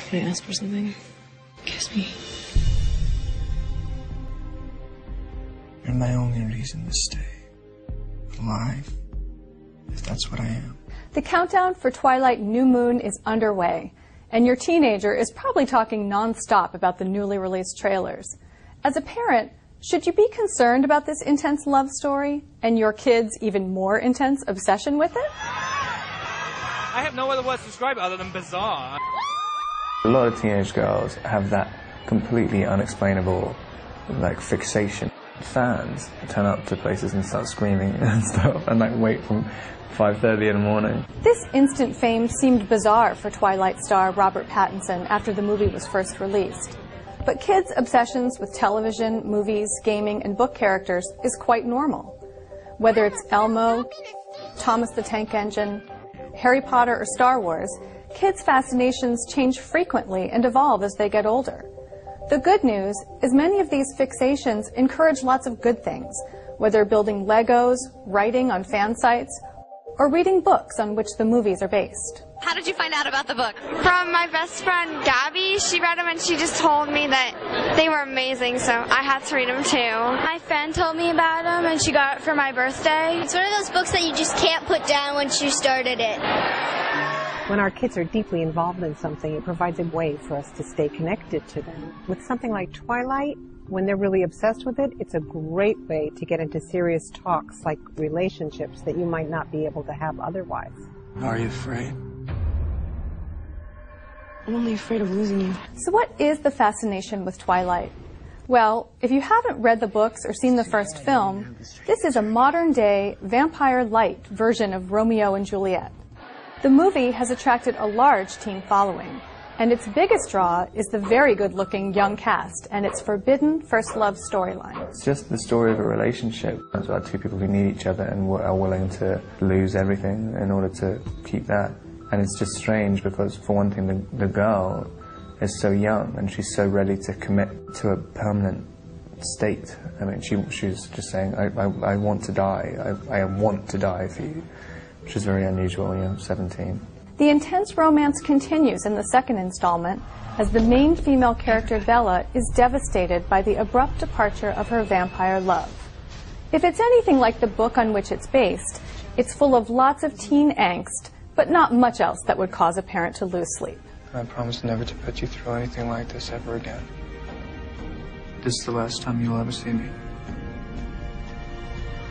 Can I ask for something? Kiss me. You're my only reason to stay alive, if that's what I am. The countdown for Twilight New Moon is underway, and your teenager is probably talking non-stop about the newly released trailers. As a parent, should you be concerned about this intense love story and your kid's even more intense obsession with it? I have no other words to describe it other than bizarre. A lot of teenage girls have that completely unexplainable, fixation. Fans turn up to places and start screaming and stuff and wait from 5:30 in the morning. This instant fame seemed bizarre for Twilight star Robert Pattinson after the movie was first released. But kids' obsessions with television, movies, gaming, and book characters is quite normal. Whether it's Elmo, Thomas the Tank Engine, Harry Potter, or Star Wars, kids' fascinations change frequently and evolve as they get older. The good news is many of these fixations encourage lots of good things, whether building Legos, writing on fan sites, or reading books on which the movies are based. How did you find out about the book? From my best friend Gabby. She read them and she just told me that they were amazing, so I had to read them too. My friend told me about them and she got it for my birthday. It's one of those books that you just can't put down once you started it. When our kids are deeply involved in something, it provides a way for us to stay connected to them. With something like Twilight, when they're really obsessed with it, it's a great way to get into serious talks like relationships that you might not be able to have otherwise. Are you afraid? I'm only afraid of losing you. So what is the fascination with Twilight? Well, if you haven't read the books or seen the first film, this is a modern-day, vampire-light version of Romeo and Juliet. The movie has attracted a large teen following, and its biggest draw is the very good-looking young cast and its forbidden first love storyline. It's just the story of a relationship. It's about two people who need each other and are willing to lose everything in order to keep that. And it's just strange because, for one thing, the girl is so young and she's so ready to commit to a permanent state. I mean, she's just saying, I want to die. I want to die for you. Which is very unusual, 17. The intense romance continues in the second installment as the main female character, Bella, is devastated by the abrupt departure of her vampire love. If it's anything like the book on which it's based, it's full of lots of teen angst, but not much else that would cause a parent to lose sleep. I promise never to put you through anything like this ever again. This is the last time you'll ever see me.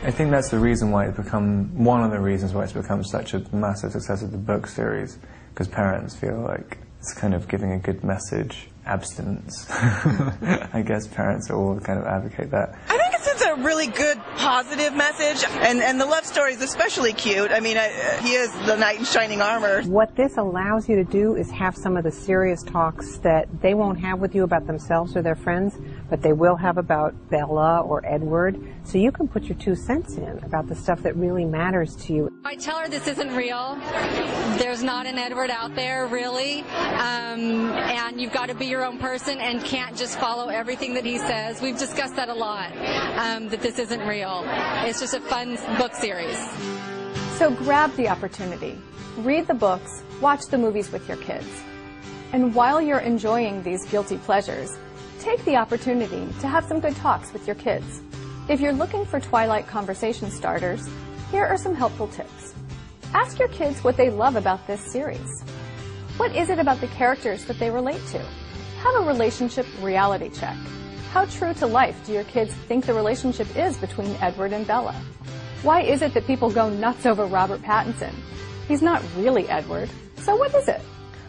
I think that's the reason why one of the reasons why it's become such a massive success of the book series, because parents feel like it's kind of giving a good message. Abstinence. I guess parents all kind of advocate that. I think it's a really good, positive message, and the love story is especially cute. I mean, he is the knight in shining armor. What this allows you to do is have some of the serious talks that they won't have with you about themselves or their friends, but they will have about Bella or Edward, so you can put your 2 cents in about the stuff that really matters to you. I tell her this isn't real. There's not an Edward out there, really, and you've got to be your own person and can't just follow everything that he says. We've discussed that a lot, that this isn't real. It's just a fun book series. So grab the opportunity. Read the books, watch the movies with your kids. And while you're enjoying these guilty pleasures, take the opportunity to have some good talks with your kids. If you're looking for Twilight conversation starters, here are some helpful tips. Ask your kids what they love about this series. What is it about the characters that they relate to? Have a relationship reality check. How true to life do your kids think the relationship is between Edward and Bella? Why is it that people go nuts over Robert Pattinson? He's not really Edward, so what is it?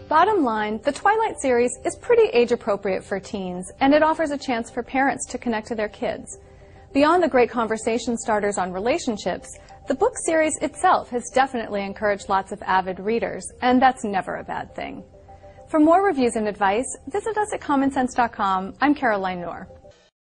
Bottom line, the Twilight series is pretty age-appropriate for teens, and it offers a chance for parents to connect to their kids. Beyond the great conversation starters on relationships, the book series itself has definitely encouraged lots of avid readers, and that's never a bad thing. For more reviews and advice, visit us at Commonsense.com. I'm Caroline Noor.